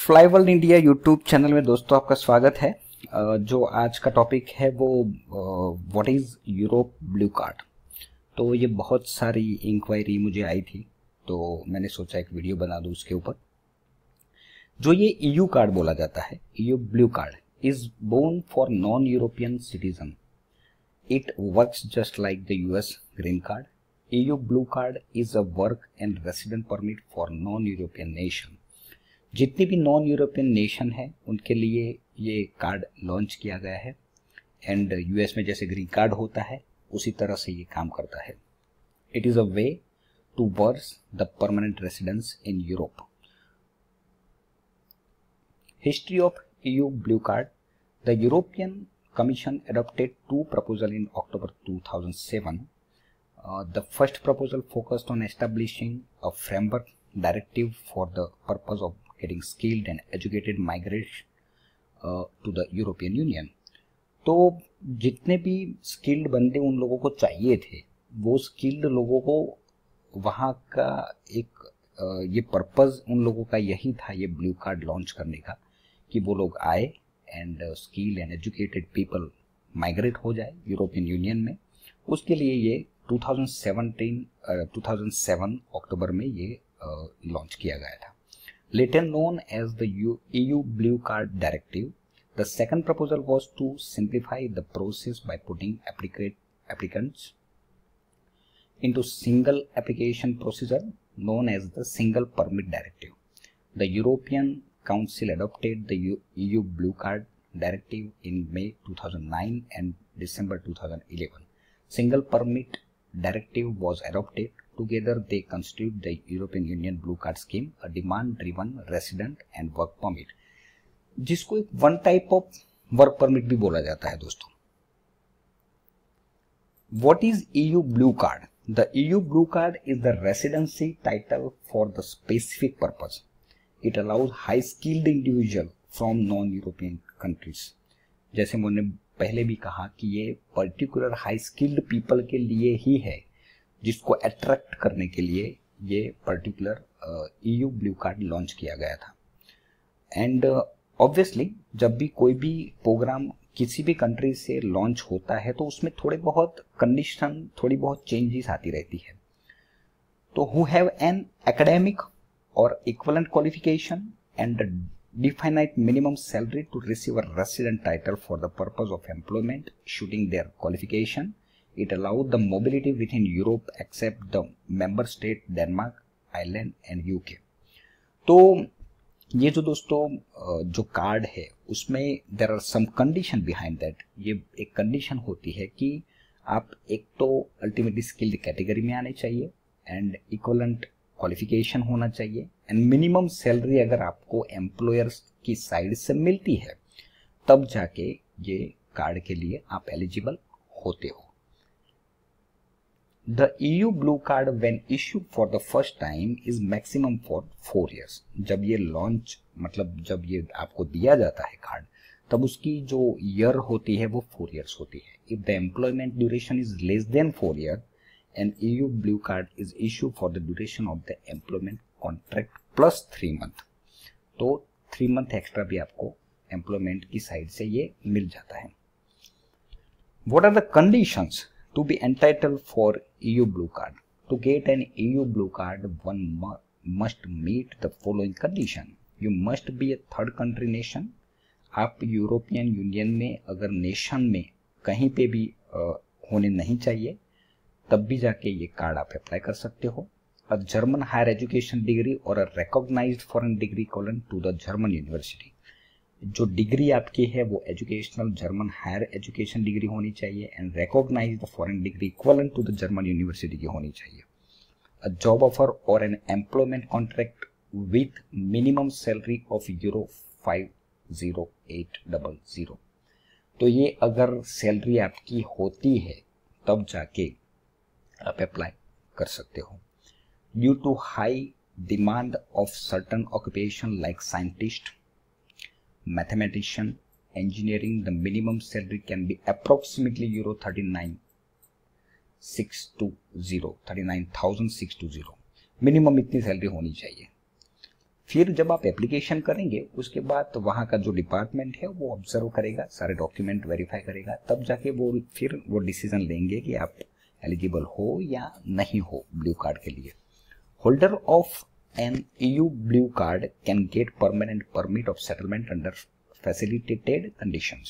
Fly world India YouTube channel में दोस्तों आपका स्वागत है। जो आज का टॉपिक है वो what is Europe blue card. तो ये बहुत सारी इंक्वायरी मुझे आई थी, तो मैंने सोचा एक वीडियो बना दूं उसके ऊपर। जो ये ईयू कार्ड बोला जाता है, EU blue card is born for non European citizen. It works just like the US green card. EU blue card is a work and resident permit for non European nation. जितनी भी non European nation है उनके लिए ये card launch किया गया है and US में जैसे ग्रीन कार्ड होता है उसी तरह से ये काम करता है। It is a way to worse the permanent residence in Europe. History of EU blue card. The European commission adopted two proposals in October 2007. The first proposal focused on establishing a framework directive for the purpose of getting skilled and educated migrants to the European Union. तो जितने भी skilled बंदे उन लोगों को चाहिए थे, वो स्किल्ड लोगों को वहाँ का एक ये पर्पस उन लोगों का यही था, ये ब्लू कार्ड लॉन्च करने का, कि वो लोग आए and skilled and educated people migrate हो जाए यूरोपियन यूनियन में। उसके लिए ये 2007 अक्टूबर में ये लॉन्च किया गया था। Later known as the EU Blue Card Directive, the second proposal was to simplify the process by putting applicants into single application procedure known as the Single Permit Directive. The European Council adopted the EU Blue Card Directive in May 2009 and December 2011. Single Permit Directive was adopted. Together they constitute the European Union Blue Card Scheme, a demand-driven resident and work permit, जिसको एक one type of work permit भी बोला जाता है दोस्तों। What is EU Blue Card? The EU Blue Card is the residency title for the specific purpose. It allows high-skilled individual from non-European countries. जैसे मैंने पहले भी कहा कि ये पर्टिकुलर हाई स्किल्ड पीपल के लिए ही है, जिसको अट्रैक्ट करने के लिए ये particular EU blue card launch किया गया था। एंड ऑब्वियसली जब भी कोई भी प्रोग्राम किसी भी कंट्री से लॉन्च होता है तो उसमें थोड़ी बहुत कंडीशन, थोड़ी बहुत चेंजेस आती रहती है। तो हु हैव एन एकेडमिक और equivalent qualification and definite minimum salary to receive a resident title for the purpose of employment shooting their qualification. It allowed the mobility within Europe except the member state Denmark, Ireland and UK. तो ये जो दोस्तों जो card है उसमें there are some condition behind that. ये एक condition होती है कि आप एक तो अल्टीमेटली स्किल्ड कैटेगरी में आने चाहिए एंड इक्विवेलेंट क्वालिफिकेशन होना चाहिए एंड मिनिमम सैलरी अगर आपको एम्प्लॉयर्स की साइड से मिलती है तब जाके ये कार्ड के लिए आप एलिजिबल होते हो। The EU blue card when issued for the first time is maximum for 4 years। जब ये लॉन्च मतलब जब ये आपको दिया जाता है कार्ड तब उसकी जो ईयर होती है वो 4 years होती है। If the employment duration is less than 4 years, an EU blue card is issued for the duration of the employment contract plus 3 month। तो 3 month एक्स्ट्रा भी आपको एम्प्लॉयमेंट की साइड से ये मिल जाता है। What are the conditions to be entitled for EU blue card? To get an EU blue card, one must meet the following condition. You must be a third country nation। आप European union में अगर nation में कहीं पे भी होने नहीं चाहिए तब भी जाके ये कार्ड आप अप्लाई कर सकते हो। A German higher education degree और a recognised foreign degree equivalent to the German university. जो डिग्री आपकी है वो educational German higher education degree होनी चाहिए and recognised foreign degree equivalent to the German university की होनी चाहिए। अ जॉब ऑफर और an employment contract with minimum salary of €50800। तो ये अगर सैलरी आपकी होती है तब जाके आप अप्लाई कर सकते हो। Due to high demand of certain occupation like scientist, mathematician, engineering, the minimum salary can be approximately €39,620। Minimum इतनी सैलरी होनी चाहिए। फिर जब आप एप्लीकेशन करेंगे उसके बाद वहाँ का जो डिपार्टमेंट है वो ऑब्जर्व करेगा, सारे डॉक्यूमेंट वेरीफाई करेगा, तब जाके वो डिसीजन लेंगे कि आप एलिजिबल हो या नहीं हो ब्लू कार्ड के लिए। Holder of an EU blue card can get permanent permit of settlement under facilitated conditions.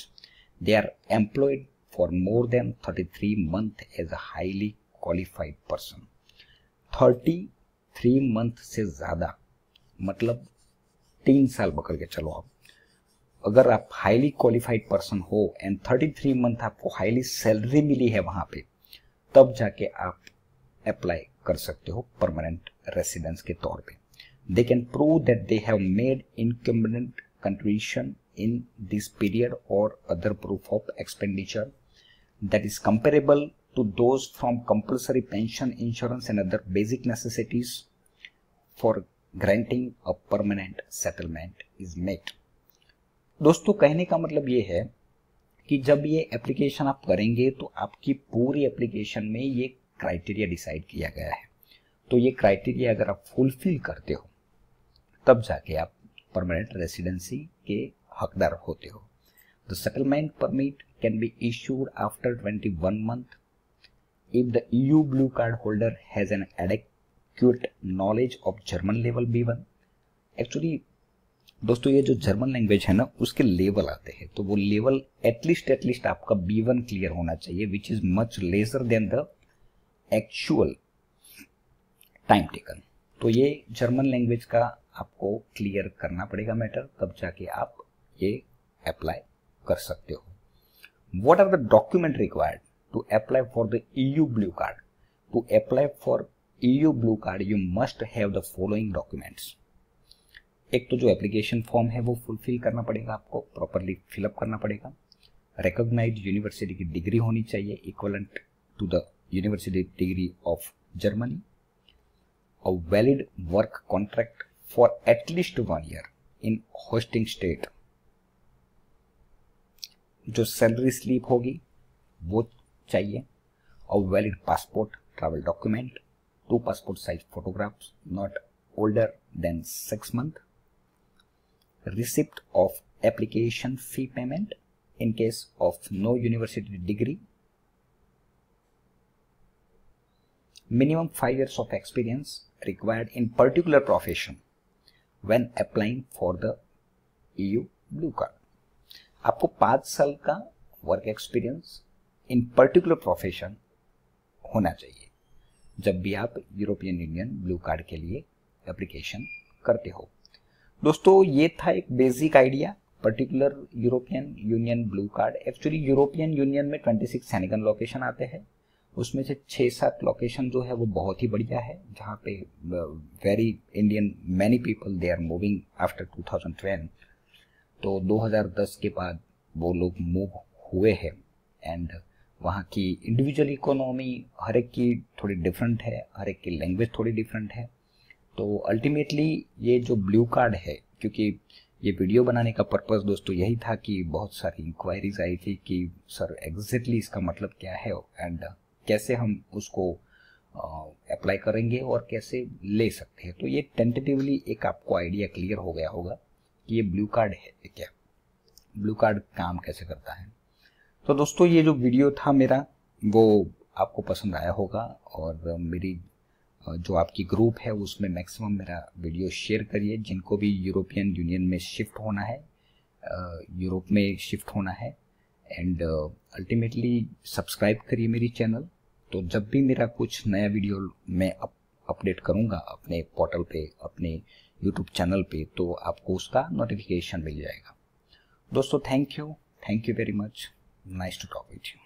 They are employed for more than 33 months as a highly qualified person. 33 month से ज्यादा मतलब 3 साल पकड़ के चलो आप, अगर आप हाईली क्वालिफाइड पर्सन हो एंड 33 मंथ आपको हाईली सैलरी मिली है वहां पे, तब जाके आप अप्लाई कर सकते हो परमानेंट रेसिडेंस के तौर पे। They can prove that they have made incumbent contribution in this period or other proof of expenditure that is comparable to those from compulsory pension insurance and other basic necessities for granting a permanent settlement is met। दोस्तों कहने का मतलब ये है कि जब ये application आप करेंगे तो आपकी पूरी एप्लीकेशन में ये क्राइटेरिया डिसाइड किया गया है, तो ये क्राइटेरिया अगर आप फुलफिल करते हो तब जाके आप परमानेंट रेसिडेंसी के हकदार होते हो। The settlement permit can be issued after 21 months if the EU blue card holder has an adequate knowledge of German level B1। Actually दोस्तों ये जो जर्मन लैंग्वेज है ना उसके लेवल आते हैं, तो वो लेवल एटलीस्ट आपका B1 क्लियर होना चाहिए, which is much lesser than the actual time taken. तो ये जर्मन लैंग्वेज का आपको क्लियर करना पड़ेगा मैटर, तब जाके आप ये अप्लाई कर सकते हो। What are the document required to apply for the EU blue card? To apply for EU blue card, you must have the following documents। एक तो जो एप्लीकेशन फॉर्म है वो फुलफिल करना पड़ेगा, आपको प्रॉपरली फिलअप करना पड़ेगा। रिकॉग्नाइज्ड यूनिवर्सिटी की डिग्री होनी चाहिए equivalent to the university degree of Germany. A valid work contract for at least 1 year in hosting state। जो सैलरी स्लिप होगी वो चाहिए, और valid passport travel document, 2 passport size photographs not older than 6 month, receipt of application fee payment in case of no university degree, minimum 5 years of experience required in particular profession when applying for the EU blue card। आपको 5 साल का work experience in particular profession होना चाहिए जब भी आप European union blue card के लिए एप्लीकेशन करते हो। दोस्तों ये था एक basic idea particular European union blue card. Actually European union में 26 सेनेगन लोकेशन आते हैं, उसमें से 6-7 लोकेशन जो है वो बहुत ही बढ़िया है, जहाँ पे very Indian many people they are moving after 2010। तो 2010 के बाद वो लोग मूव हुए हैं एंड वहाँ की इंडिविजुअल इकोनॉमी हर एक की थोड़ी डिफरेंट है, हर एक की लैंग्वेज थोड़ी डिफरेंट है। तो अल्टीमेटली ये जो ब्लू कार्ड है, क्योंकि ये वीडियो बनाने का पर्पस दोस्तों यही था कि बहुत सारी इंक्वायरीज आई थी कि सर एग्जैक्टली इसका मतलब क्या है एंड कैसे हम उसको अप्लाई करेंगे और कैसे ले सकते हैं। तो ये टेंटेटिवली एक आपको आइडिया क्लियर हो गया होगा कि ये ब्लू कार्ड है क्या, ब्लू कार्ड काम कैसे करता है। तो दोस्तों ये जो वीडियो था मेरा वो आपको पसंद आया होगा, और मेरी जो आपकी ग्रुप है उसमें मैक्सिमम मेरा वीडियो शेयर करिए। जिनको भी यूरोपियन यूनियन में शिफ्ट होना है, यूरोप में शिफ्ट होना है, एंड अल्टीमेटली सब्सक्राइब करिए मेरी चैनल। तो जब भी मेरा कुछ नया वीडियो मैं अपडेट करूंगा अपने पोर्टल पे, अपने यूट्यूब चैनल पे, तो आपको उसका नोटिफिकेशन मिल जाएगा। दोस्तों thank you very much, nice to talk with you.